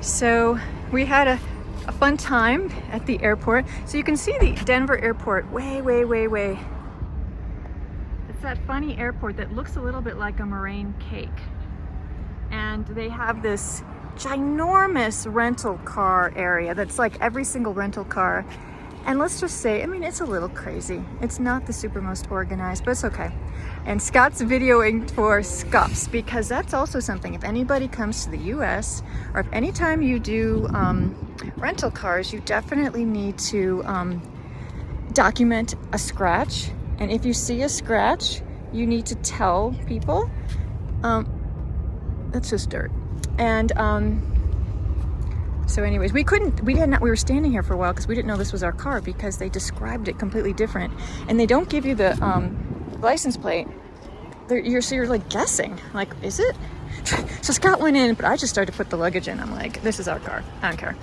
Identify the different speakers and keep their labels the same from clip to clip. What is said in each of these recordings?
Speaker 1: So we had a fun time at the airport. So you can see the Denver airport way, way, way, way. It's that funny airport that looks a little bit like a meringue cake. And they have this ginormous rental car area that's like every single rental car. And let's just say, I mean, it's a little crazy. It's not the super most organized, but it's okay. And Scott's videoing for SCUPs because that's also something. If anybody comes to the US, or if anytime you do rental cars, you definitely need to document a scratch. And if you see a scratch, you need to tell people. That's just dirt. And so anyways, we were standing here for a while because we didn't know this was our car because they described it completely different. And they don't give you the license plate. You're like guessing, like, is it? So Scott went in, but I just started to put the luggage in. I'm like, this is our car, I don't care.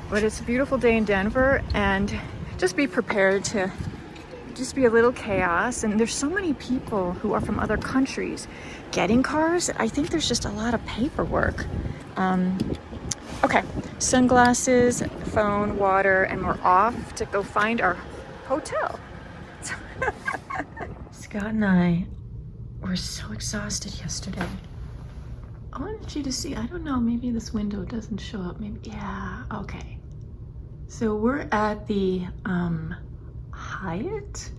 Speaker 1: But it's a beautiful day in Denver, and just be prepared to just be a little chaos. And there's so many people who are from other countries getting cars. I think there's just a lot of paperwork. Okay, sunglasses, phone, water, and we're off to go find our hotel. Scott and I were so exhausted yesterday. I wanted you to see, I don't know, maybe this window doesn't show up, maybe, yeah, okay. So we're at the Hyatt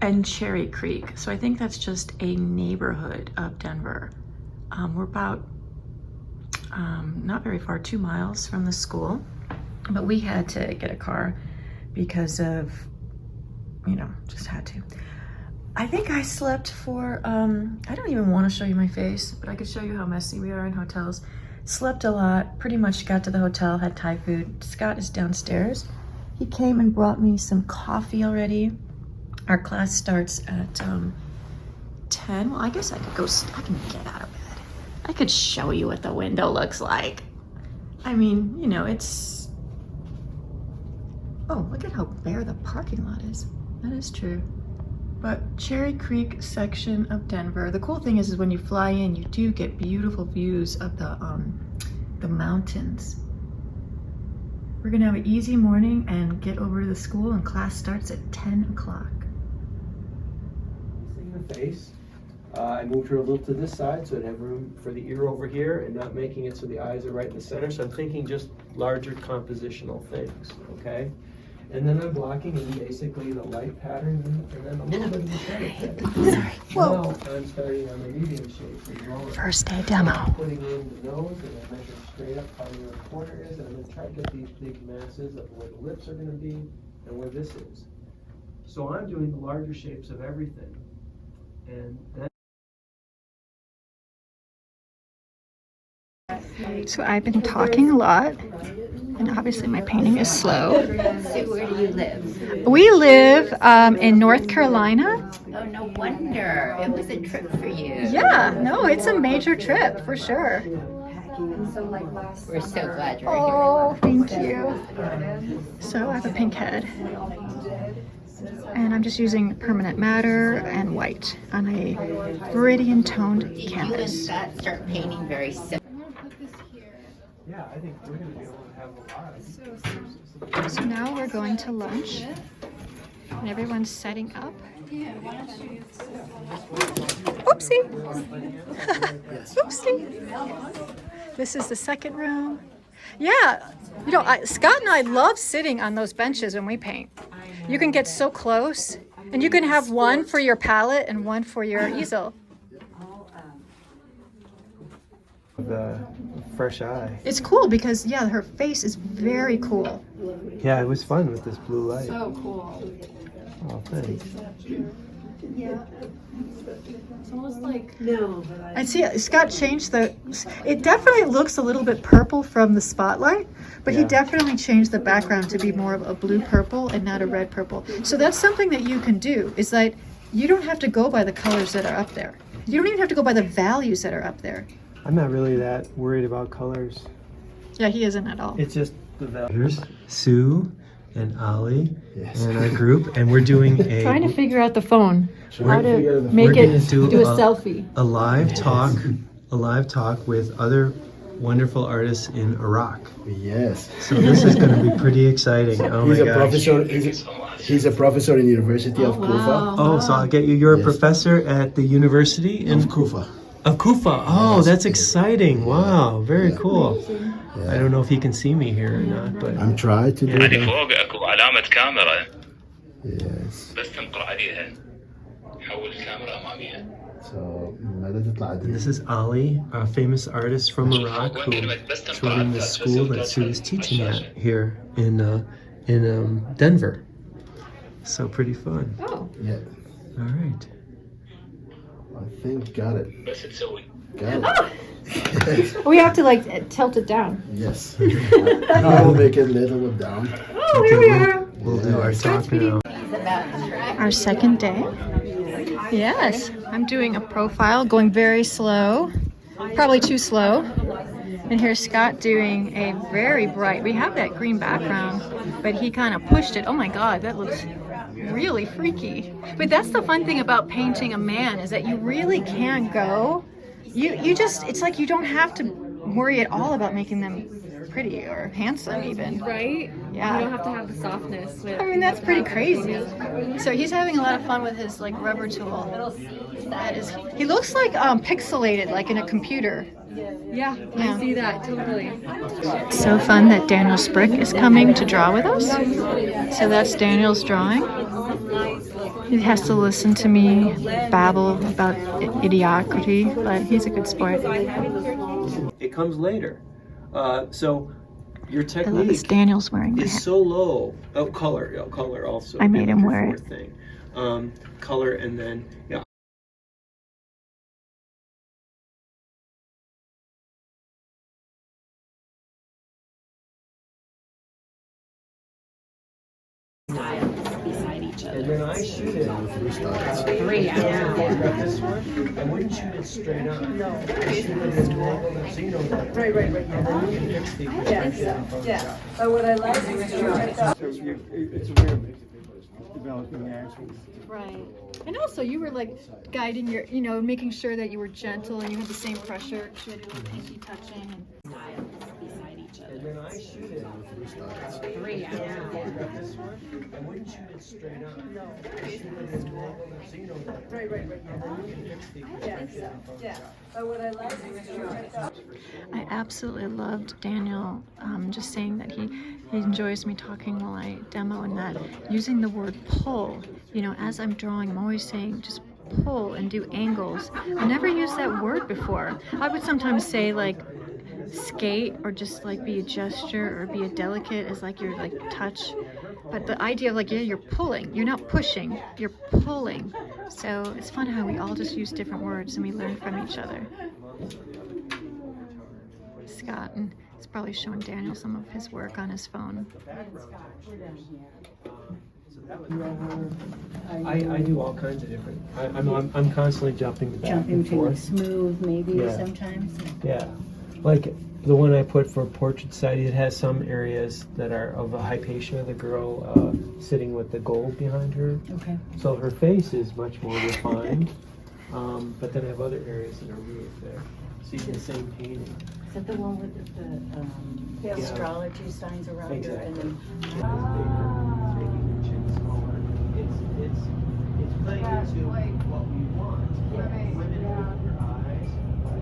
Speaker 1: and Cherry Creek. So I think that's just a neighborhood of Denver. We're about not very far, 2 miles from the school, but we had to get a car because of, you know, just had to. I think I slept for, I don't even want to show you my face, but I could show you how messy we are in hotels. Slept a lot, pretty much got to the hotel, had Thai food. Scott is downstairs. He came and brought me some coffee already. Our class starts at 10. Well, I guess I could go, I can get out of bed. I could show you what the window looks like. I mean, you know, it's, oh, look at how bare the parking lot is. That is true. But Cherry Creek section of Denver, the cool thing is when you fly in, you do get beautiful views of the mountains. We're gonna have an easy morning and get over to the school, and class starts at 10 o'clock.
Speaker 2: In the face. I moved her a little to this side so I'd have room for the ear over here and not making it so the eyes are right in the center. So I'm thinking just larger compositional things, okay? And then I'm blocking in basically the light pattern and then a little bit of the shadow pattern.
Speaker 1: Sorry. Whoa.
Speaker 2: Now I'm starting on the medium shapes as well.
Speaker 1: First day demo.
Speaker 2: I'm putting in the nose and I measure straight up how your corner is, and I'm going to try to get these big masses of where the lips are going to be and where this is. So I'm doing the larger shapes of everything. And then
Speaker 1: So I've been talking a lot, and obviously my painting is slow.
Speaker 3: So where do you live?
Speaker 1: We live in North Carolina.
Speaker 3: Oh, no wonder. It was a trip for you.
Speaker 1: Yeah, no, it's a major trip for sure.
Speaker 3: We're so glad you're
Speaker 1: Oh, thank you. So I have a pink head, and I'm just using permanent matter and white on a viridian toned
Speaker 3: here.
Speaker 1: canvas.
Speaker 3: You and Scott start painting very simple.
Speaker 2: yeah, I think we're going to be able to have a lot.
Speaker 1: So now we're going to lunch, and everyone's setting up. Oopsie! Oopsie! This is the second room. Yeah, you know, Scott and I love sitting on those benches when we paint. You can get so close, and you can have one for your palette and one for your easel.
Speaker 2: The fresh eye.
Speaker 1: It's cool because, yeah, her face is very cool.
Speaker 2: Yeah, it was fun with this blue light.
Speaker 1: So cool.
Speaker 2: Oh, thanks.
Speaker 1: Yeah. It's almost like, I see Scott changed it definitely looks a little bit purple from the spotlight, but he
Speaker 2: Yeah.
Speaker 1: definitely changed the background to be more of a blue purple and not a red purple. So that's something that you can do, is that you don't have to go by the colors that are up there. You don't even have to go by the values that are up there.
Speaker 2: I'm not really that worried about colors.
Speaker 1: Yeah, he isn't at all.
Speaker 2: It's just the value. Here's Sue and Ollie and our group, and we're doing
Speaker 1: Trying to figure out the phone. How to
Speaker 2: we're
Speaker 1: make
Speaker 2: gonna
Speaker 1: it do a selfie.
Speaker 2: a live talk with other wonderful artists in Iraq.
Speaker 4: Yes.
Speaker 2: So this is going to be pretty exciting. Oh
Speaker 4: He's
Speaker 2: my
Speaker 4: a
Speaker 2: gosh.
Speaker 4: professor. He's a professor in University of Kufa.
Speaker 2: Oh, so I'll get you. You're a
Speaker 4: Yes.
Speaker 2: professor at the University
Speaker 4: Of Kufa.
Speaker 2: of Kufa. Oh,
Speaker 4: Yes.
Speaker 2: that's exciting. Wow, very
Speaker 4: Yeah.
Speaker 2: cool.
Speaker 4: Yeah.
Speaker 2: I don't know if he can see me here or not, but
Speaker 4: I'm trying to do
Speaker 2: يعني
Speaker 4: that.
Speaker 5: فوق اكو علامة كاميرا
Speaker 4: Yes.
Speaker 5: بس تنقر عليها حول الكاميرا أمامية.
Speaker 4: So ماذا تطلع عدل؟
Speaker 2: this is Ali, a famous artist from Iraq who is running this school that Sue is teaching at here in Denver. So pretty fun.
Speaker 3: Oh.
Speaker 4: Yeah.
Speaker 2: All right.
Speaker 4: I think got it.
Speaker 5: بس تسوي.
Speaker 4: Got it.
Speaker 6: We have to like tilt it down.
Speaker 4: Yes. I will make it a little bit down.
Speaker 6: Oh, here we are.
Speaker 2: We'll do our talk now.
Speaker 6: Our second day. Yes, I'm doing a profile, going very slow, probably too slow. And here's Scott doing a very bright. We have that green background, but he kind of pushed it. Oh my God, that looks really freaky. But that's the fun thing about painting a man is that you really can go. You just, it's like you don't have to worry at all about making them pretty or handsome even.
Speaker 7: Right?
Speaker 6: Yeah.
Speaker 7: You don't have to have the softness. With
Speaker 6: I mean, that's pretty crazy. So he's having a lot of fun with his like rubber tool. That is, he looks like pixelated, like in a computer.
Speaker 7: Yeah,
Speaker 6: Yeah.
Speaker 7: I see that totally.
Speaker 6: So fun that Daniel Sprick is coming to draw with us. So that's Daniel's drawing. He has to listen to me babble about idiocracy, but he's a good sport.
Speaker 2: It comes later. So your
Speaker 6: I love
Speaker 2: technique
Speaker 6: this Daniel's wearing my
Speaker 2: is
Speaker 6: hat.
Speaker 2: so low. Oh, color. Yeah, color also.
Speaker 6: I made him wear it.
Speaker 2: Thing. Color and then yeah. And then I shoot it.
Speaker 3: Three
Speaker 2: Grab this one. I wouldn't shoot it straight on. No. Shoot it at an angle so you know that.
Speaker 8: Right.
Speaker 2: And then you can fix the
Speaker 8: Yeah. But what I like is to write that.
Speaker 9: It's a way of developing actions.
Speaker 6: Right. And also, you were like guiding your, making sure that you were gentle and you had the same pressure. She had a little pinky touching.
Speaker 2: And then I shoot it.
Speaker 3: Three
Speaker 2: Grab this one. I wouldn't shoot it straight on. No. Shoot it at an angle so you know that.
Speaker 8: Right.
Speaker 2: And then you can fix the
Speaker 8: Yeah. But what I like is to write that.
Speaker 6: I absolutely loved Daniel just saying that he enjoys me talking while I demo, and that using the word pull, as I'm drawing, I'm always saying just pull and do angles. I never used that word before. I would sometimes say like skate or just like be a gesture or be a delicate as like your like touch. But the idea of like, yeah, you're pulling, you're not pushing, you're pulling. So it's fun how we all just use different words and we learn from each other. Scott, and he's probably showing Daniel some of his work on his phone.
Speaker 2: I do all kinds of different. I'm constantly jumping back and forth.
Speaker 3: smooth maybe
Speaker 2: Yeah.
Speaker 3: sometimes.
Speaker 2: Yeah, like the one I put for Portrait Society, it has some areas that are of a Hypatia, the girl sitting with the gold behind her.
Speaker 3: Okay.
Speaker 2: So her face is much more refined, but then I have other areas that are really there. See the same painting.
Speaker 3: Is that the one with the
Speaker 2: Yeah.
Speaker 3: astrology signs around it?
Speaker 2: Exactly.
Speaker 3: And then,
Speaker 2: It's making the chin smaller. It's playing into what we want. Women with their eyes,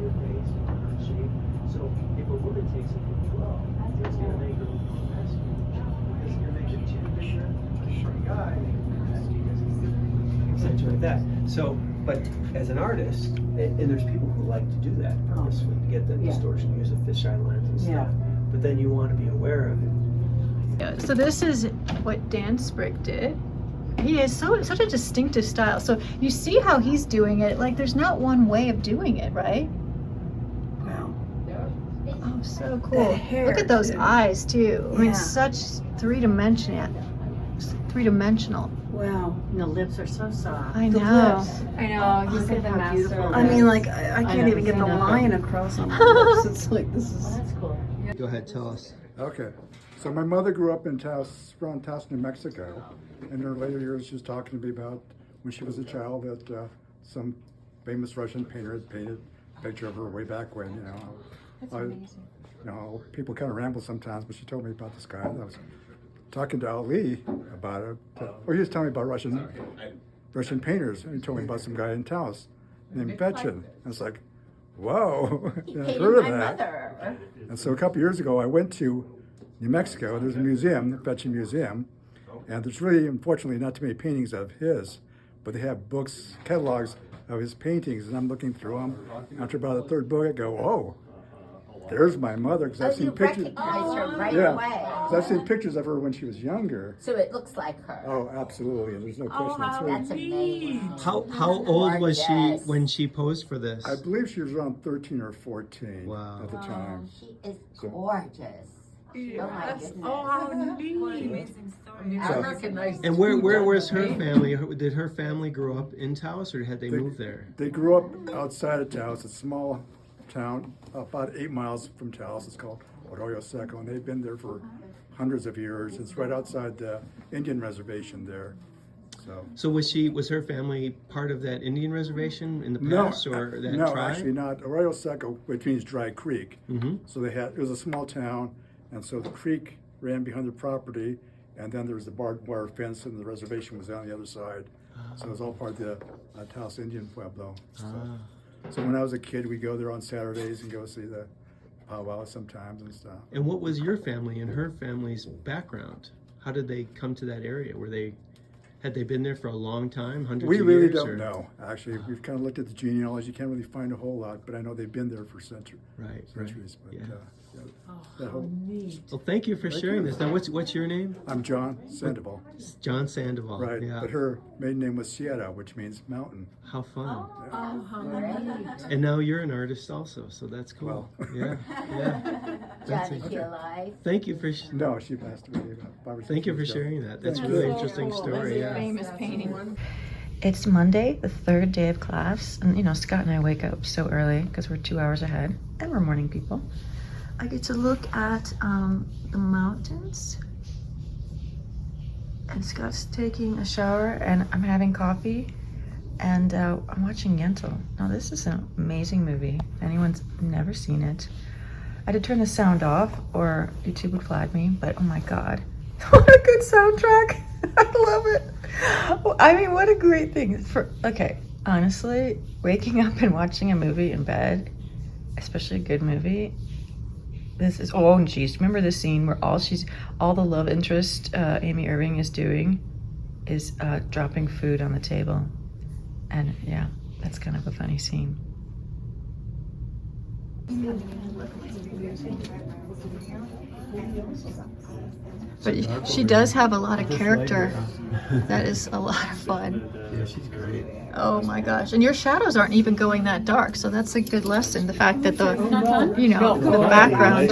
Speaker 2: your face, her shape. So if a woman takes it from 12, it's going to make her look more masculine. Because you're making the chin bigger, a short guy, accentuate that. So, but as an artist, and there's people who like to do that purposefully to get the distortion, use a fisheye lens and stuff. But then you want to be aware of it.
Speaker 6: So this is what Dan Sprick did. He has such a distinctive style. So you see how he's doing it. Like there's not one way of doing it, right?
Speaker 8: Wow.
Speaker 6: Oh, so cool.
Speaker 8: That hair,
Speaker 6: Look at those
Speaker 8: too.
Speaker 6: eyes too. I mean,
Speaker 8: Yeah.
Speaker 6: such three-dimensional.
Speaker 8: Wow.
Speaker 3: the lips are so soft.
Speaker 6: I
Speaker 8: The
Speaker 6: know.
Speaker 8: lips.
Speaker 7: I know. He's
Speaker 8: Look at
Speaker 7: the
Speaker 8: how
Speaker 7: master.
Speaker 8: beautiful.
Speaker 7: of
Speaker 8: I
Speaker 7: it.
Speaker 8: mean, like, I can't even get the line across on my lips. It's like, this is.
Speaker 3: That's cool.
Speaker 2: Go ahead, tell us.
Speaker 9: Okay, so my mother grew up in around Taos, New Mexico. In her later years, she was talking to me about when she was a child that some famous Russian painter had painted a picture of her way back when,
Speaker 6: That's
Speaker 9: I-
Speaker 6: amazing.
Speaker 9: You know, people kind of ramble sometimes, but she told me about this guy. And I was talking to Ali about it. Well, he was telling me about Russian painters, and he told me about some guy in Taos named Fechin. I was like, whoa, I've heard of that. And so a couple years ago, I went to New Mexico. There's a museum, the Fechin Museum, and there's really, unfortunately, not too many paintings of his, but they have books, catalogs of his paintings, and I'm looking through them. After about the third book, I go, oh, there's my mother, because I've seen pictures.
Speaker 10: Recognize her right
Speaker 9: Yeah,
Speaker 10: away.
Speaker 9: 'cause I've seen pictures of her when she was younger.
Speaker 10: So it looks like her.
Speaker 9: Oh, absolutely, and there's no question.
Speaker 10: That's amazing.
Speaker 2: How old was she
Speaker 10: Gorgeous.
Speaker 2: when she posed for this?
Speaker 9: I believe she was around 13 or 14
Speaker 2: Wow.
Speaker 9: at the time.
Speaker 10: She is
Speaker 9: So-
Speaker 10: gorgeous. Oh my goodness.
Speaker 3: how neat.
Speaker 10: I recognize
Speaker 2: And where was her family? Did her family grow up in Taos, or had they moved there?
Speaker 9: They grew up outside of Taos, a small town about 8 miles from Taos. It's called Arroyo Seco, and they've been there for hundreds of years. It's right outside the Indian reservation there.
Speaker 2: So was her family part of that Indian reservation in the
Speaker 9: No,
Speaker 2: past, or that
Speaker 9: no,
Speaker 2: tribe?
Speaker 9: actually not. Arroyo Seco, which means dry creek.
Speaker 2: Mm-hmm.
Speaker 9: So it was a small town, and so the creek ran behind the property, and then there was the barbed wire fence, and the reservation was on the other side. So it was all part of the Taos Indian Pueblo. So when I was a kid, we'd go there on Saturdays and go see the powwow sometimes and stuff.
Speaker 2: And what was your family and her family's background? How did they come to that area? Had they been there for a long time, hundreds
Speaker 9: We
Speaker 2: of
Speaker 9: really
Speaker 2: years?
Speaker 9: don't
Speaker 2: or-
Speaker 9: know, actually. We've kind of looked at the genealogy. You can't really find a whole lot, but I know they've been there for
Speaker 2: Right,
Speaker 9: centuries. But,
Speaker 2: yeah.
Speaker 9: that whole-
Speaker 2: Well, thank you for sharing this. Now, what's your name?
Speaker 9: I'm John Sandoval.
Speaker 2: John Sandoval.
Speaker 9: Right,
Speaker 2: Yeah.
Speaker 9: but her maiden name was Sierra, which means mountain.
Speaker 2: How fun.
Speaker 3: Oh, how neat.
Speaker 2: And now you're an artist also, so that's cool.
Speaker 9: Well.
Speaker 2: Yeah, yeah. That's
Speaker 10: John, is she
Speaker 2: it.
Speaker 10: alive?
Speaker 2: Thank you for
Speaker 9: No, she passed away about 5 or 6
Speaker 2: thank you for
Speaker 9: years ago.
Speaker 2: sharing that. That's a
Speaker 9: Thank
Speaker 2: really
Speaker 9: you.
Speaker 2: interesting story. Yeah.
Speaker 6: Famous painting.
Speaker 1: It's Monday, the third day of class, and you know, Scott and I wake up so early because we're 2 hours ahead, and we're morning people. I get to look at the mountains, and Scott's taking a shower, and I'm having coffee, and I'm watching Yentl. Now, this is an amazing movie. If anyone's never seen it, I had to turn the sound off, or YouTube would flag me. But oh my God, what a good soundtrack! I love it. I mean, what a great thing. Okay, honestly, waking up and watching a movie in bed, especially a good movie. This is, oh, and geez, remember the scene where all the love interest Amy Irving is doing is dropping food on the table. And yeah, that's kind of a funny scene.
Speaker 6: But she does have a lot of character. That is a lot of fun.
Speaker 2: Yeah, she's great.
Speaker 6: Oh my gosh. And your shadows aren't even going that dark, so that's a good lesson. The fact that the, you know, the background.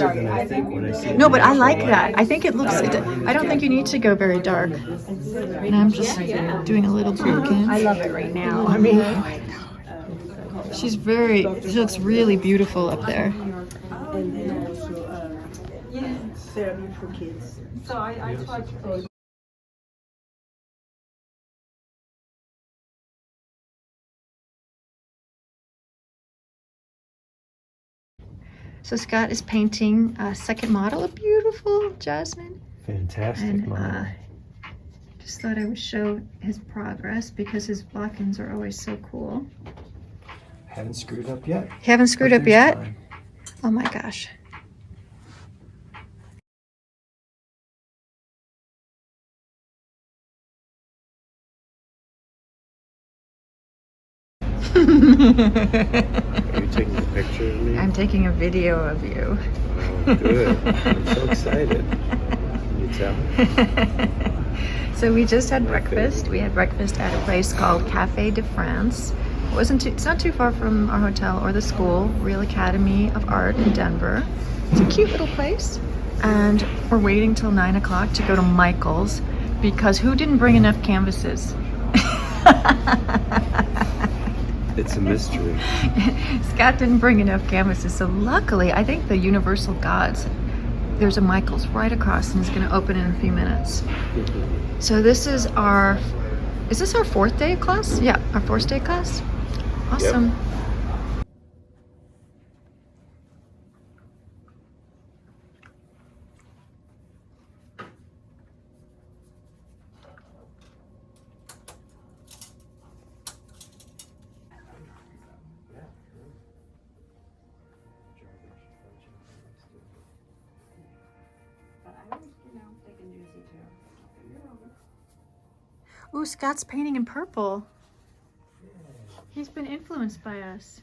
Speaker 6: No, but I like that. I think it looks, I don't think you need to go very dark. And I'm just doing a little pumpkin.
Speaker 3: I love it right now. I mean,
Speaker 6: She looks really beautiful up there.
Speaker 8: And then also therapy for kids.
Speaker 3: so I taught
Speaker 6: So Scott is painting a second model, a beautiful Jasmine.
Speaker 2: Fantastic
Speaker 6: And
Speaker 2: model.
Speaker 6: just thought I would show his progress because his block-ins are always so cool.
Speaker 2: Haven't screwed up yet.
Speaker 6: Haven't screwed up yet? Oh my gosh.
Speaker 4: Are you taking a picture of me?
Speaker 6: I'm taking a video of you.
Speaker 4: Oh, good. I'm so excited. Can you tell?
Speaker 6: So we just had breakfast. We had breakfast at a place called Café de France. It's not too far from our hotel or the school, Real Academy of Art in Denver. It's a cute little place. And we're waiting till 9 o'clock to go to Michael's because who didn't bring enough canvases?
Speaker 4: It's a mystery.
Speaker 6: Scott didn't bring enough canvases, so luckily, I think the Universal Gods, there's a Michael's right across and it's gonna open in a few minutes. So this is this our fourth day of class? Yeah, our fourth day of class. Awesome. Ooh, Scott's painting in purple. He's been influenced by us.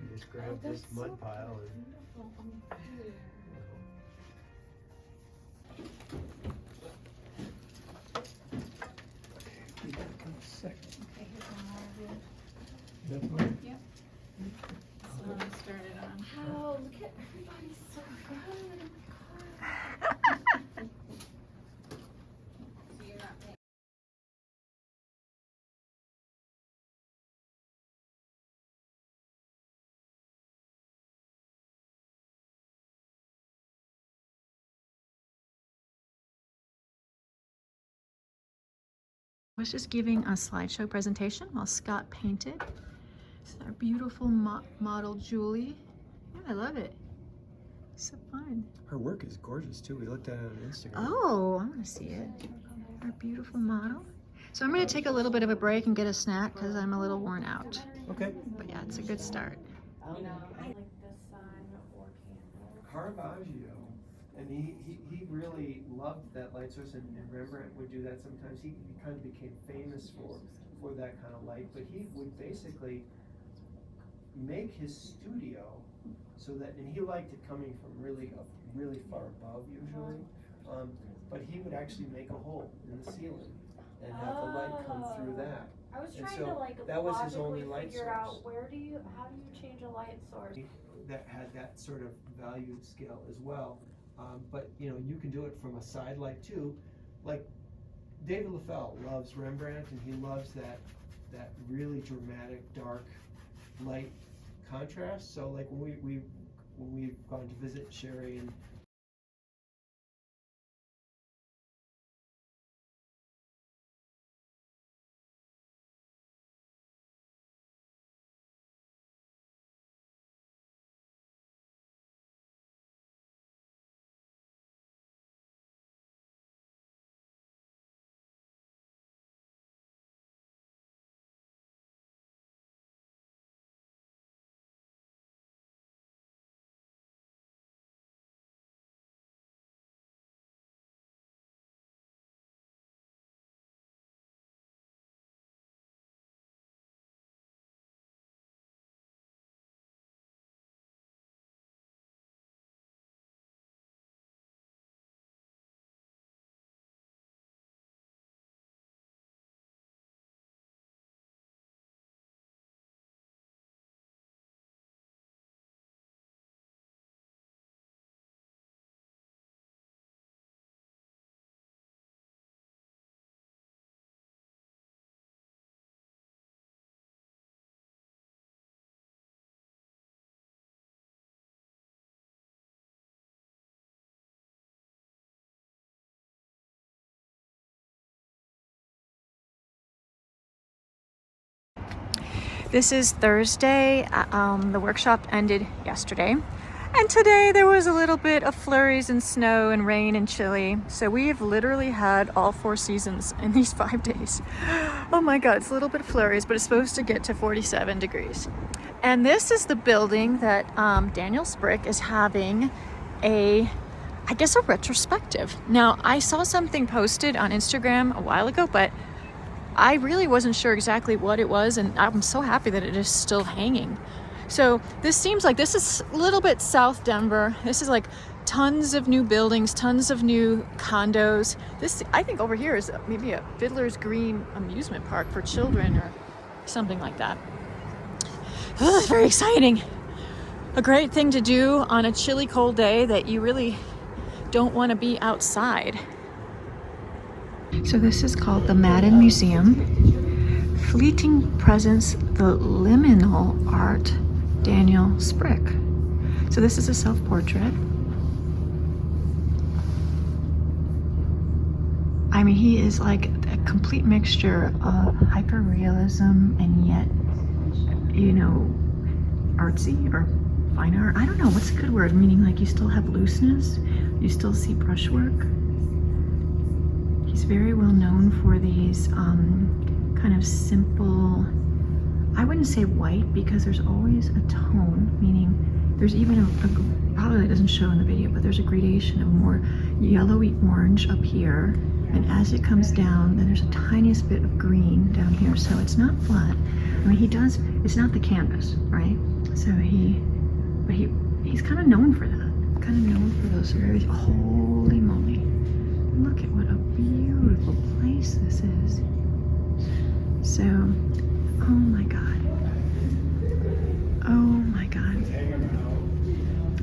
Speaker 2: You just grab this mud pile and...
Speaker 3: Oh, look at everybody's so good.
Speaker 6: I was just giving a slideshow presentation while Scott painted. It's our beautiful model, Julie. Yeah, I love it. So fun.
Speaker 2: Her work is gorgeous too. We looked at it on Instagram.
Speaker 6: Oh, I want to see it. Our beautiful model. So I'm going to take a little bit of a break and get a snack because I'm a little worn out.
Speaker 2: Okay.
Speaker 6: But yeah, it's a good start.
Speaker 2: Caravaggio, and he really loved that light source, and Rembrandt would do that sometimes. He kind of became famous for that kind of light, but he would basically make his studio so that, and he liked it coming from really far above usually, but he would actually make a hole in the ceiling and have the light come through that.
Speaker 3: I was
Speaker 2: And
Speaker 3: trying
Speaker 2: so
Speaker 3: to like
Speaker 2: that was his only
Speaker 3: logically
Speaker 2: light
Speaker 3: figure
Speaker 2: source.
Speaker 3: out how do you change a light source?
Speaker 2: That had that sort of value scale as well, but you know, you can do it from a side light too. Like David Lafell loves Rembrandt, and he loves that really dramatic dark light contrast. So like when we've gone to visit Sherry and
Speaker 6: This is Thursday. The workshop ended yesterday. And today there was a little bit of flurries and snow and rain and chilly. So we have literally had all 4 seasons in these 5 days. Oh my God, it's a little bit of flurries, but it's supposed to get to 47 degrees. And this is the building that Daniel Sprick is having a retrospective. Now, I saw something posted on Instagram a while ago, but I really wasn't sure exactly what it was, and I'm so happy that it is still hanging. So this seems like this is a little bit South Denver. This is like tons of new buildings, tons of new condos. This, I think over here is maybe a Fiddler's Green amusement park for children or something like that. Oh, very exciting. A great thing to do on a chilly, cold day that you really don't want to be outside. So this is called the Madden Museum. Fleeting Presence, the Liminal Art, Daniel Sprick. So this is a self-portrait. I mean, he is like a complete mixture of hyper-realism and yet, you know, artsy or fine art. I don't know, what's a good word? Meaning like you still have looseness, you still see brushwork. He's very well known for these kind of simple, I wouldn't say white because there's always a tone, meaning there's even probably it doesn't show in the video, but there's a gradation of more yellowy orange up here And as it comes down, then there's a tiniest bit of green down here, so it's not flat. I mean, it's not the canvas, right? So he's kind of known for that. Kind of known for those very, holy moly. Look at what a beautiful place this is. So, oh my God. Oh my God.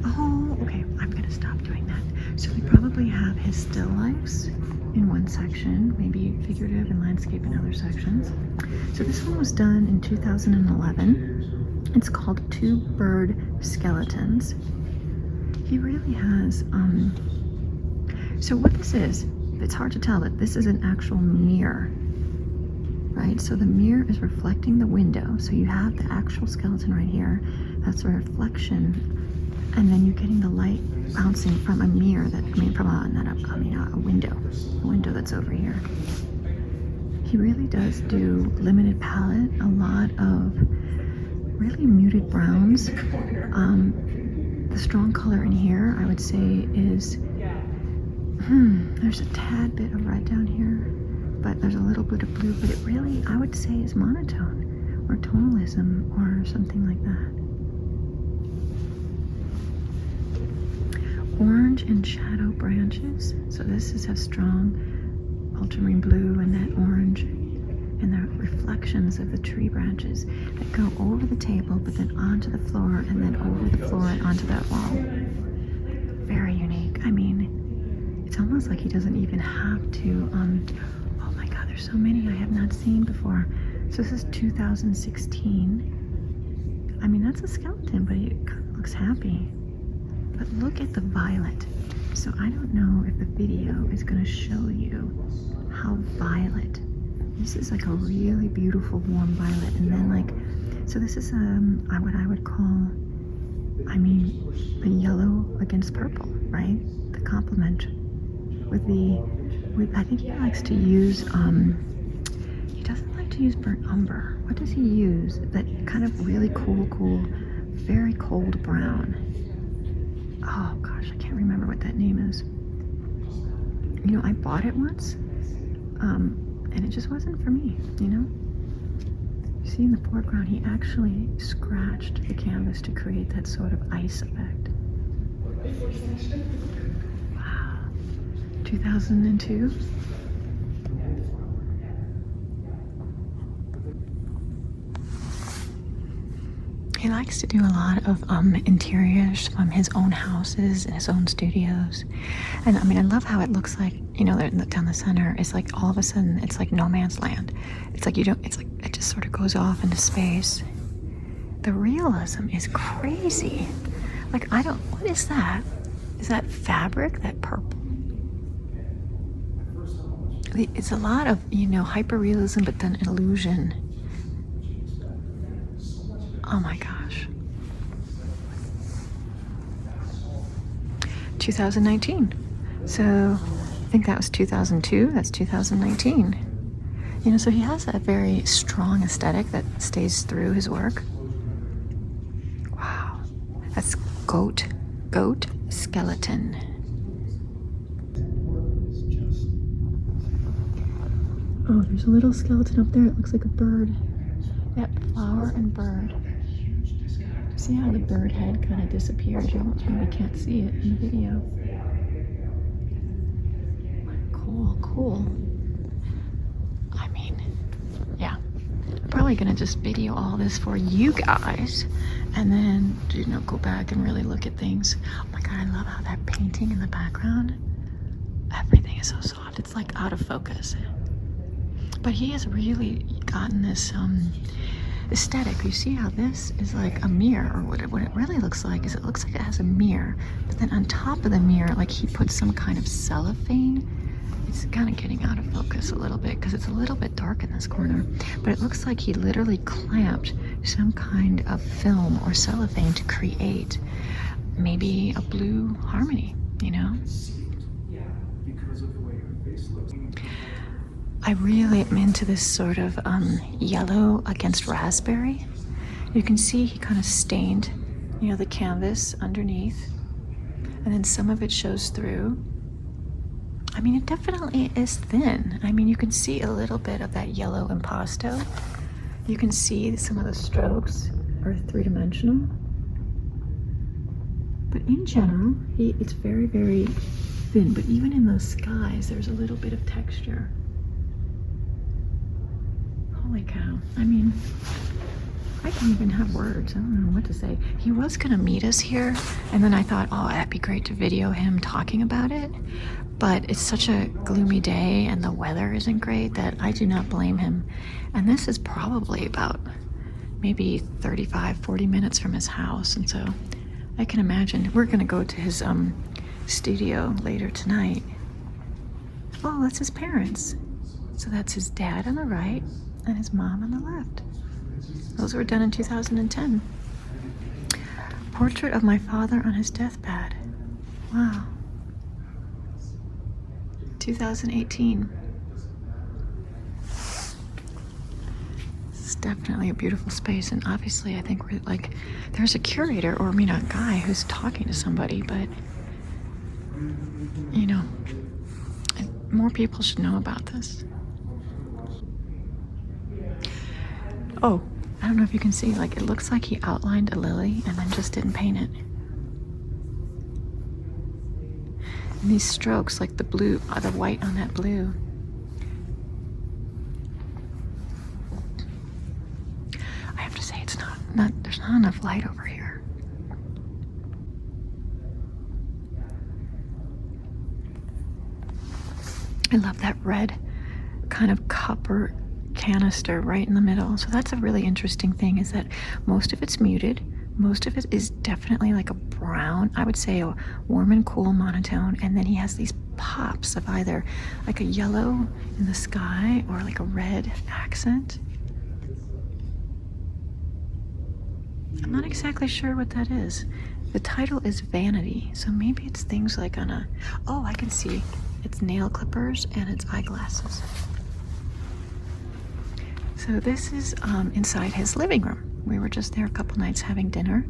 Speaker 6: Oh, okay, I'm gonna stop doing that. So we probably have his still lifes in one section, maybe figurative and landscape in other sections. So this one was done in 2011. It's called Two Bird Skeletons. He really has, so what this is, it's hard to tell that this is an actual mirror, right? So the mirror is reflecting the window. So you have the actual skeleton right here. That's a reflection. And then you're getting the light bouncing from a mirror a window that's over here. He really does do limited palette, a lot of really muted browns. The strong color in here, I would say, is, there's a tad bit of red down here, but there's a little bit of blue, but it really, I would say, is monotone or tonalism or something like that. Orange and shadow branches. So this is a strong ultramarine blue and that orange and the reflections of the tree branches that go over the table but then onto the floor and then over the floor and onto that wall. Very unique. I mean, it's almost like he doesn't even have to, oh my God, there's so many I have not seen before. So this is 2016. I mean, that's a skeleton, but he kind of looks happy. But look at the violet. So I don't know if the video is going to show you how violet. This is like a really beautiful warm violet. And then like, so this is what I would call, I mean, the yellow against purple, right? The complement with I think he likes to use, he doesn't like to use burnt umber. What does he use? That kind of really cool, very cold brown. Oh gosh, I can't remember what that name is. You know, I bought it once, and it just wasn't for me, you know? You see in the foreground, he actually scratched the canvas to create that sort of ice effect. Wow. 2002. He likes to do a lot of interiors from his own houses and his own studios. And I mean, I love how it looks like, you know, down the center, it's like all of a sudden, it's like no man's land. It's like it's like, it just sort of goes off into space. The realism is crazy. Like, what is that? Is that fabric, that purple? It's a lot of, you know, hyper-realism, but then illusion. Oh my gosh. 2019. So I think that was 2002. That's 2019. You know, so he has that very strong aesthetic that stays through his work. Wow. That's goat skeleton. Oh, there's a little skeleton up there. It looks like a bird. Yep, flower and bird. See how the bird head kind of disappears? You maybe can't see it in the video. Cool. I mean, yeah. I'm probably gonna just video all this for you guys and then, you know, go back and really look at things. Oh my God, I love how that painting in the background, everything is so soft. It's like out of focus. But he has really gotten this aesthetic. You see how this is like a mirror, or what it really looks like is it looks like it has a mirror, but then on top of the mirror, like he put some kind of cellophane. It's kind of getting out of focus a little bit because it's a little bit dark in this corner, but it looks like he literally clamped some kind of film or cellophane to create maybe a blue harmony, you know? I really am into this sort of yellow against raspberry. You can see he kind of stained, you know, the canvas underneath, and then some of it shows through. I mean, it definitely is thin. I mean, you can see a little bit of that yellow impasto. You can see some of the strokes are three-dimensional. But in general, it's very, very thin. But even in those skies, there's a little bit of texture. Holy cow. I mean, I don't even have words. I don't know what to say. He was gonna meet us here, and then I thought, oh, that'd be great to video him talking about it. But it's such a gloomy day and the weather isn't great that I do not blame him. And this is probably about maybe 35, 40 minutes from his house. And so I can imagine we're gonna go to his studio later tonight. Oh, that's his parents. So that's his dad on the right and his mom on the left. Those were done in 2010. Portrait of my father on his deathbed. Wow. 2018. It's definitely a beautiful space, and obviously I think we're like, there's a curator, or I mean a guy who's talking to somebody, but you know, more people should know about this. Oh, I don't know if you can see, like, it looks like he outlined a lily and then just didn't paint it. And these strokes, like the blue, the white on that blue. I have to say, it's not there's not enough light over here. I love that red kind of copper canister right in the middle. So that's a really interesting thing, is that most of it's muted. Most of it is definitely like a brown, I would say a warm and cool monotone. And then he has these pops of either like a yellow in the sky or like a red accent. I'm not exactly sure what that is. The title is Vanity. So maybe it's things like on a, oh, I can see. It's nail clippers and it's eyeglasses. So this is inside his living room. We were just there a couple nights having dinner.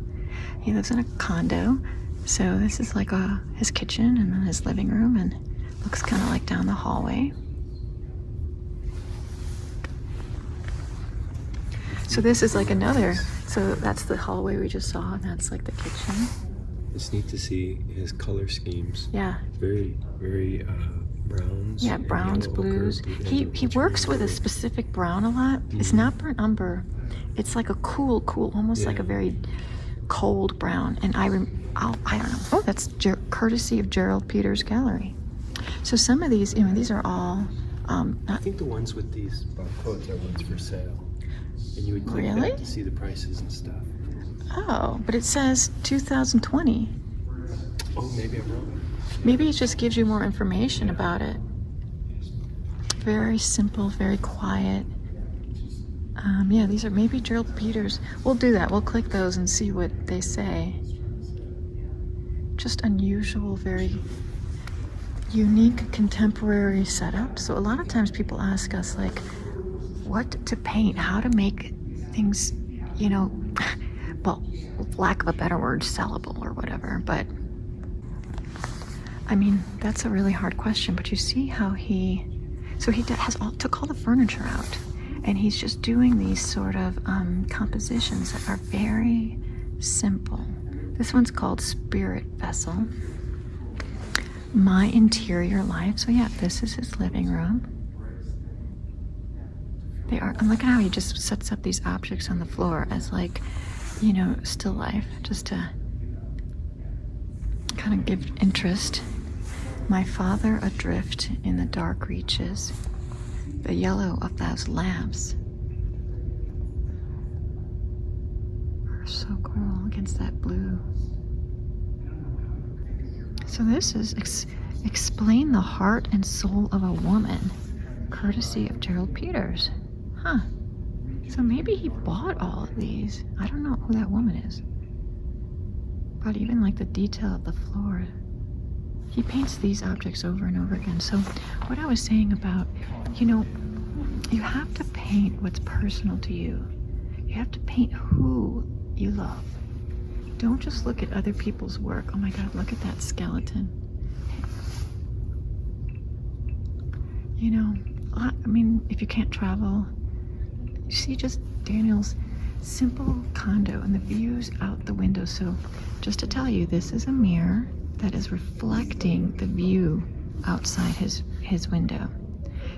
Speaker 6: He lives in a condo. So this is like his kitchen and then his living room, and looks kind of like down the hallway. So this is like another, so that's the hallway we just saw, and that's like the kitchen.
Speaker 2: It's neat to see his color schemes.
Speaker 6: Yeah.
Speaker 2: Very, very browns.
Speaker 6: Yeah, browns, blues. He works with a specific brown a lot. It's not burnt umber. It's like a cool, almost like a very cold brown. And I don't know. Oh, that's courtesy of Gerald Peters Gallery. So some of these, these are all.
Speaker 2: I think the ones with these barcodes are ones for sale. And you would click that to see the prices and stuff.
Speaker 6: Oh, but it says 2020.
Speaker 2: Oh, maybe I'm wrong.
Speaker 6: Maybe it just gives you more information about it. Very simple, very quiet. Yeah, these are maybe Gerald Peters. We'll do that. We'll click those and see what they say. Just unusual, very unique contemporary setup. So a lot of times people ask us, like, what to paint, how to make things, well, lack of a better word, sellable or whatever. But I mean, that's a really hard question. But you see how he took all the furniture out, and he's just doing these sort of compositions that are very simple. This one's called Spirit Vessel. My Interior Life. So yeah, this is his living room. I'm looking how he just sets up these objects on the floor as like, still life, just to kind of give interest. My father adrift in the dark reaches, the yellow of those lamps are so cool against that blue. So this is Explain the Heart and Soul of a Woman, courtesy of Gerald Peters. Huh. So maybe he bought all of these. I don't know who that woman is. But even like the detail of the floor. He paints these objects over and over again. So what I was saying about, you have to paint what's personal to you. You have to paint who you love. Don't just look at other people's work. Oh my God, look at that skeleton. you know, I mean, if you can't travel, you see just Daniel's simple condo and the views out the window. So just to tell you, this is a mirror that is reflecting the view outside his window.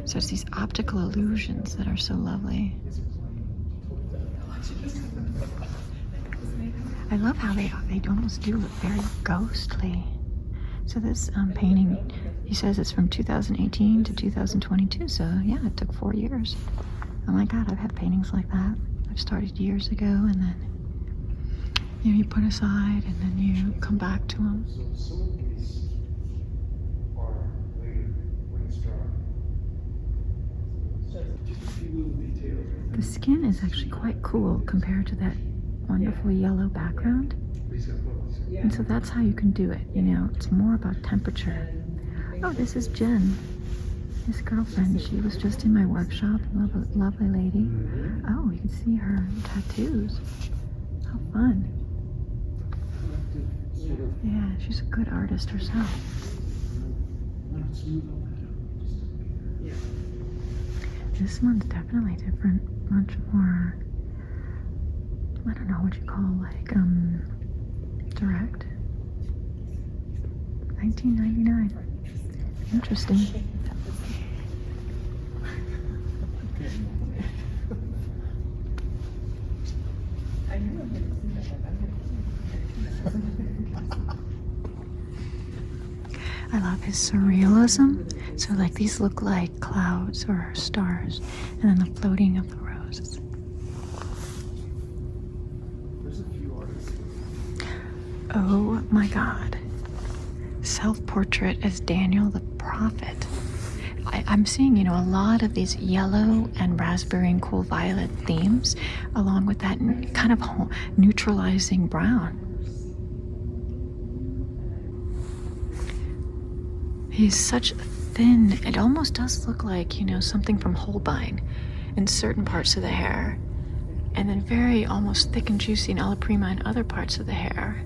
Speaker 6: So it's these optical illusions that are so lovely. I love how they almost do look very ghostly. So this painting, he says it's from 2018 to 2022. So yeah, it took 4 years. Oh my God, I've had paintings like that. I've started years ago, and then you put aside, and then you come back to them. The skin is actually quite cool compared to that wonderful yellow background. And so that's how you can do it, it's more about temperature. Oh, this is Jen, his girlfriend. She was just in my workshop, lovely lady. Oh, you can see her tattoos. How fun. Yeah, she's a good artist herself. This one's definitely different, much more, I don't know what you call, like, direct. 1999. Interesting. I love his surrealism. So like these look like clouds or stars, and then the floating of the roses. Oh my God. Self-portrait as Daniel the Prophet. I'm seeing, a lot of these yellow and raspberry and cool violet themes, along with that kind of neutralizing brown. He's such thin, it almost does look like, something from Holbein in certain parts of the hair, and then very almost thick and juicy in Alla Prima in other parts of the hair.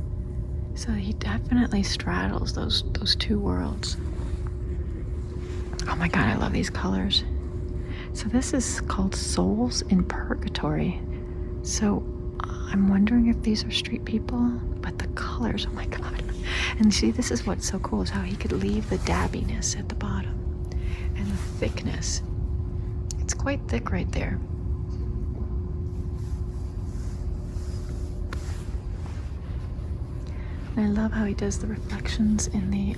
Speaker 6: So he definitely straddles those two worlds. Oh my God, I love these colors. So this is called Souls in Purgatory. So I'm wondering if these are street people, but the colors, oh my God. And see, this is what's so cool, is how he could leave the dabbiness at the bottom and the thickness. It's quite thick right there. And I love how he does the reflections in the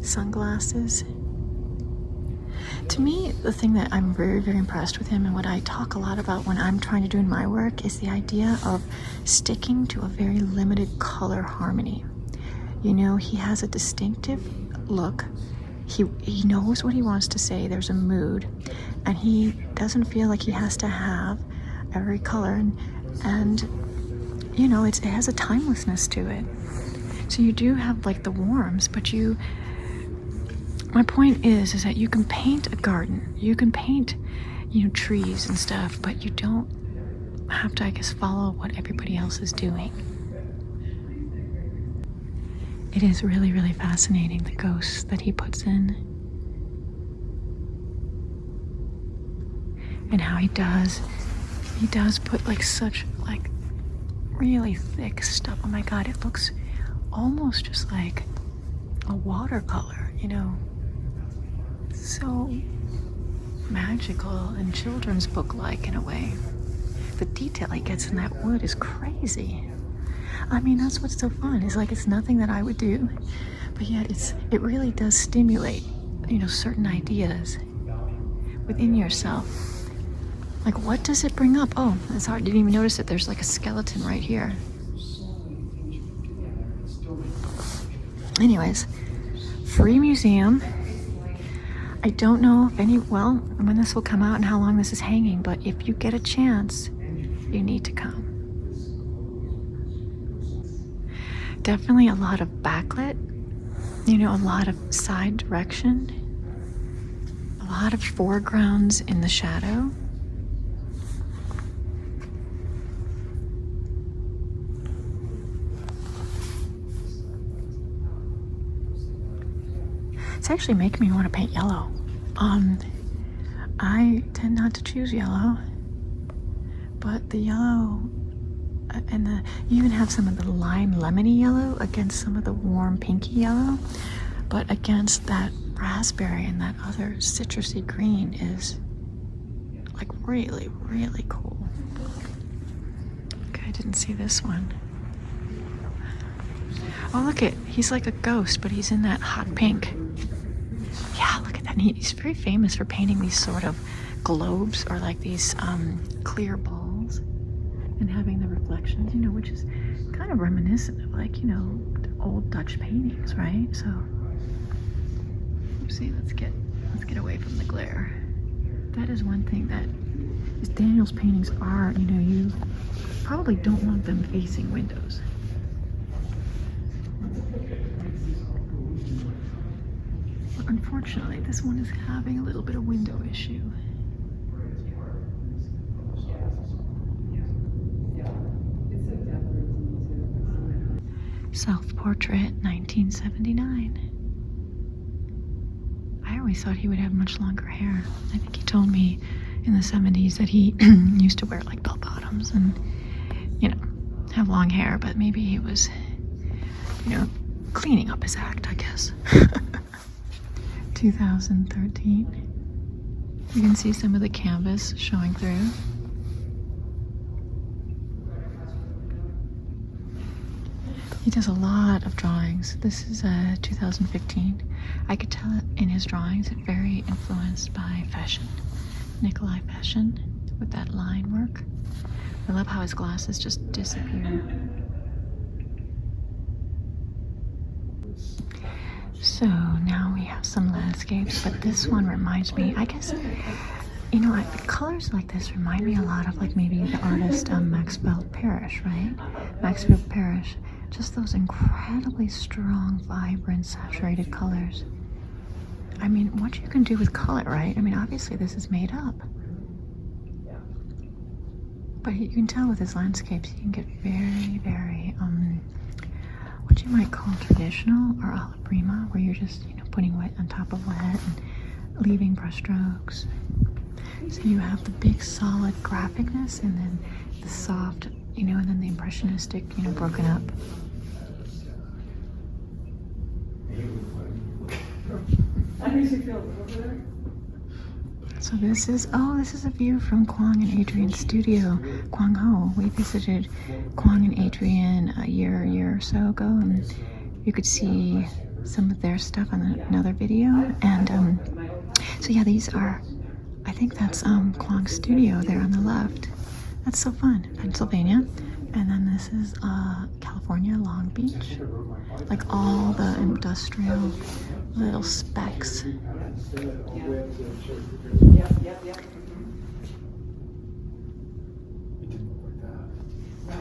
Speaker 6: sunglasses. To me, the thing that I'm very, very impressed with him, and what I talk a lot about when I'm trying to do in my work, is the idea of sticking to a very limited color harmony. He has a distinctive look. He knows what he wants to say. There's a mood, and he doesn't feel like he has to have every color, and it has a timelessness to it. So you do have like the warms, but my point is that you can paint a garden, you can paint, trees and stuff, but you don't have to, I guess, follow what everybody else is doing. It is really, really fascinating, the ghosts that he puts in. And how he does put like such like really thick stuff. Oh my God, it looks almost just like a watercolor, so magical and children's book-like in a way. The detail he gets in that wood is crazy. I mean, that's what's so fun. It's like it's nothing that I would do, but yet it really does stimulate, certain ideas within yourself. Like, what does it bring up? Oh, it's hard. Didn't even notice it. There's like a skeleton right here. Anyways, free museum. I don't know if when this will come out and how long this is hanging, but if you get a chance, you need to come. Definitely a lot of backlit, a lot of side direction, a lot of foregrounds in the shadow. It's actually making me want to paint yellow. I tend not to choose yellow, but the yellow and you even have some of the lime lemony yellow against some of the warm pinky yellow, but against that raspberry and that other citrusy green is like really, really cool. Okay, I didn't see this one. Oh, look it, he's like a ghost, but he's in that hot pink. Yeah, look at that. And he's very famous for painting these sort of globes or like these clear balls and having the reflections, you know, which is kind of reminiscent of like, you know, old Dutch paintings, right? So, let's see, let's get away from the glare. That is one thing that Daniel's paintings are, you know, you probably don't want them facing windows. But unfortunately, this one is having a little bit of window issue. Self-portrait, 1979. I always thought he would have much longer hair. I think he told me in the 70s that he used to wear like bell bottoms and, you know, have long hair, but maybe he was, you know, cleaning up his act, I guess. 2013. You can see some of the canvas showing through. He does a lot of drawings. This is 2015. I could tell in his drawings it's very influenced by fashion. Nikolai fashion with that line work. I love how his glasses just disappear. So now we have some landscapes, but this one reminds me, I guess, you know, colors like this remind me a lot of like maybe the artist Maxfield Parrish, right? Maxfield Parrish. Just those incredibly strong, vibrant, saturated colors. I mean, what you can do with color, right? I mean, obviously this is made up. But you can tell with his landscapes, you can get very, very, what you might call traditional or alla prima, where you're just, you know, putting wet on top of wet and leaving brush strokes. So you have the big, solid graphicness and then the soft, you know, and then the impressionistic, you know, broken up. So this is a view from Kwong and Adrian's studio, Kwang Ho. We visited Kwong and Adrian a year or so ago, and you could see some of their stuff on another video. And so yeah, these are, I think that's Kwong's studio there on the left. That's so fun, Pennsylvania. And then this is California, Long Beach. Like all the industrial little specks.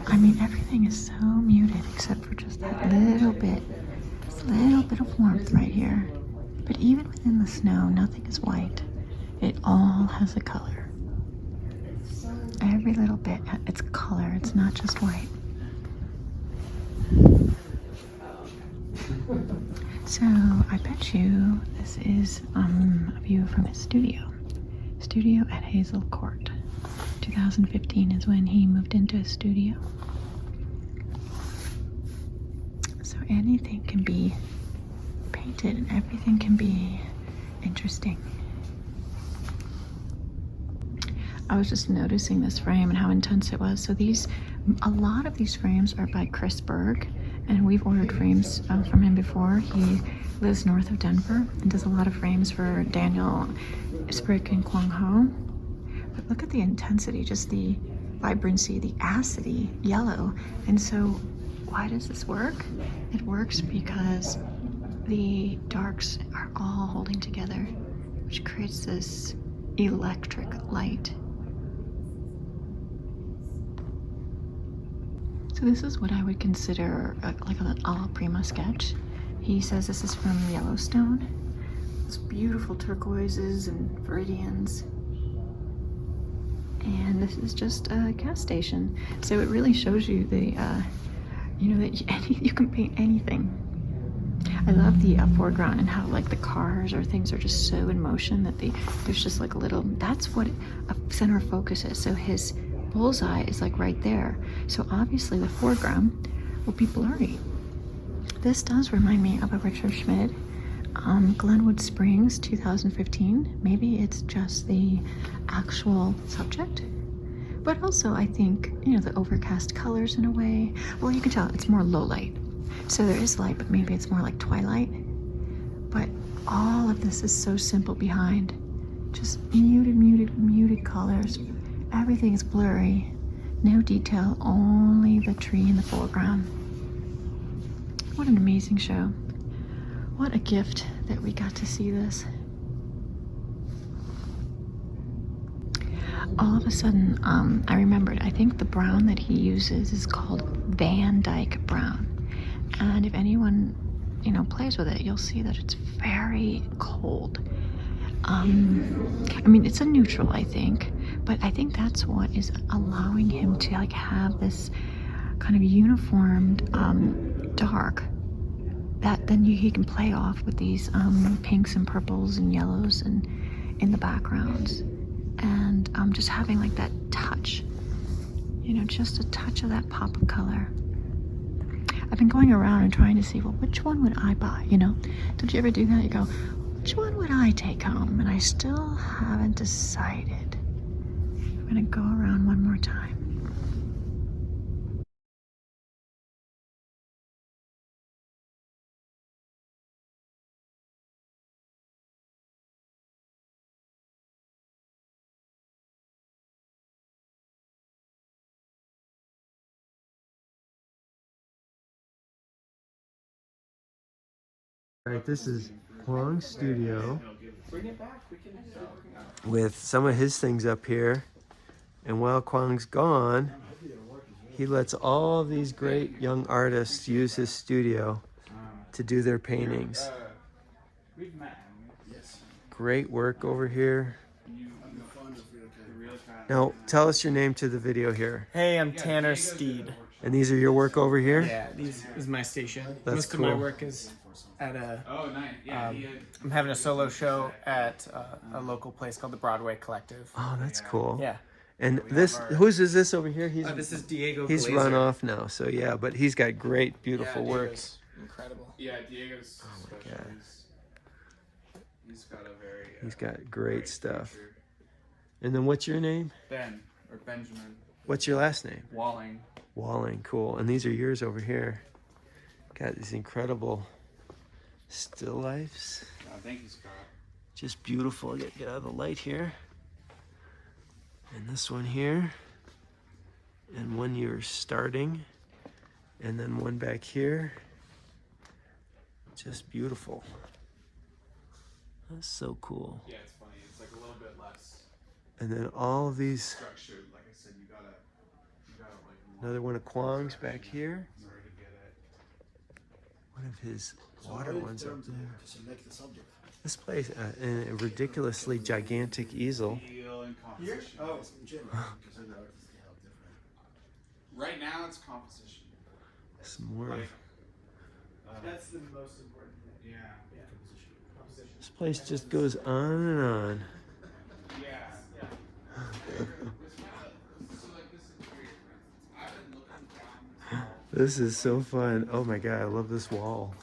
Speaker 6: I mean, everything is so muted except for just that little bit of warmth right here. But even within the snow, nothing is white. It all has a color. Every little bit, it's color. It's not just white. So I bet you this is a view from his studio at Hazel Court. 2015 is when he moved into his studio. So anything can be painted and everything can be interesting. I was just noticing this frame and how intense it was. So a lot of these frames are by Chris Berg, and we've ordered frames from him before. He lives north of Denver and does a lot of frames for Daniel Sprick and Kwang Ho. But look at the intensity, just the vibrancy, the acidity, yellow. And so why does this work? It works because the darks are all holding together, which creates this electric light. So this is what I would consider like an alla prima sketch. He says this is from Yellowstone. It's beautiful turquoises and viridians. And this is just a gas station. So it really shows you the, you know, that you can paint anything. I love the foreground and how like the cars or things are just so in motion that there's just like a little, that's what a center of focus is. So his bullseye is like right there. So obviously the foreground will be blurry. This does remind me of a Richard Schmid, Glenwood Springs 2015. Maybe it's just the actual subject. But also I think, you know, the overcast colors in a way. Well, you can tell it's more low light. So there is light, but maybe it's more like twilight. But all of this is so simple behind. Just muted colors. Everything is blurry. No detail, only the tree in the foreground. What an amazing show. What a gift that we got to see this. All of a sudden, I remembered, I think the brown that he uses is called Van Dyke brown. And if anyone, you know, plays with it, you'll see that it's very cold. I mean, it's a neutral, I think, but I think that's what is allowing him to like have this kind of uniformed dark that then he can play off with these pinks and purples and yellows and in the backgrounds. And just having like that touch, you know, just a touch of that pop of color. I've been going around and trying to see, well, which one would I buy, you know? Don't you ever do that? You go, which one would I take home? And I still haven't decided. I'm gonna go around one more time.
Speaker 2: All right, this is Kwong's studio with some of his things up here. And while Kwong's gone, he lets all of these great young artists use his studio to do their paintings. Great work over here. Now, tell us your name to the video here.
Speaker 11: Hey, I'm Tanner Steed.
Speaker 2: And these are your work over here?
Speaker 11: Yeah, this is my station.
Speaker 2: That's
Speaker 11: Most
Speaker 2: cool.
Speaker 11: of my work is at a... I'm having a solo show at a local place called the Broadway Collective.
Speaker 2: Oh, that's cool.
Speaker 11: Yeah.
Speaker 2: And this, whose is this over here?
Speaker 11: This is Diego
Speaker 2: He's
Speaker 11: Glazer.
Speaker 2: run off now, so yeah, but he's got great, beautiful works.
Speaker 11: Incredible.
Speaker 5: Yeah, Diego's
Speaker 2: Oh my
Speaker 5: special.
Speaker 2: God.
Speaker 5: He's got a very
Speaker 2: He's got great stuff. And then what's your name?
Speaker 5: Ben or Benjamin
Speaker 2: What's your last name?
Speaker 5: Walling.
Speaker 2: Walling, cool. And these are yours over here. Got these incredible still lifes.
Speaker 5: Thank you, Scott.
Speaker 2: Just beautiful. Get out of the light here. And this one here. And one you're starting. And then one back here. Just beautiful. That's so cool.
Speaker 5: Yeah, it's funny. It's like a little bit less
Speaker 2: And then all of these.
Speaker 5: structured. Like I said, you gotta like.
Speaker 2: Another one of Kwong's back here.
Speaker 5: Sorry to get it.
Speaker 2: One of his water ones up there.
Speaker 4: Select the subject.
Speaker 2: This place, in a ridiculously gigantic easel.
Speaker 5: Feel and composition.
Speaker 4: Oh, in general, because other artists they have different.
Speaker 5: Right now, it's composition.
Speaker 2: Some more of.
Speaker 11: That's the most important thing.
Speaker 5: Yeah.
Speaker 11: Composition.
Speaker 2: This place just goes on and on.
Speaker 5: Yeah. So like this interior, for instance, I've been looking down this
Speaker 2: This is so fun. Oh my God, I love this wall.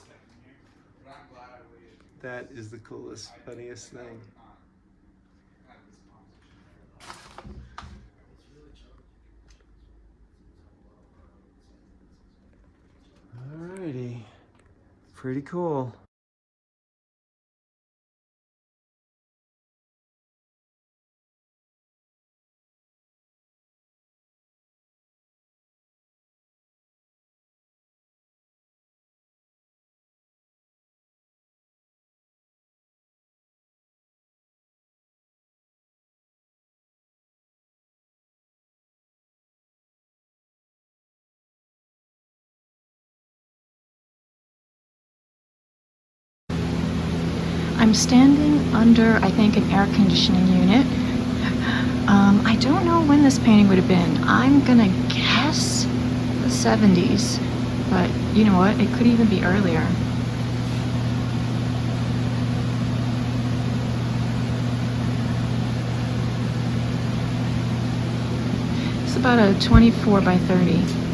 Speaker 5: but I'm glad I waited.
Speaker 2: That is the coolest, funniest thing. Alrighty. Pretty cool.
Speaker 6: I'm standing under, I think, an air conditioning unit. I don't know when this painting would have been. I'm gonna guess the 70s, but you know what? It could even be earlier.
Speaker 1: about a 24 by 30.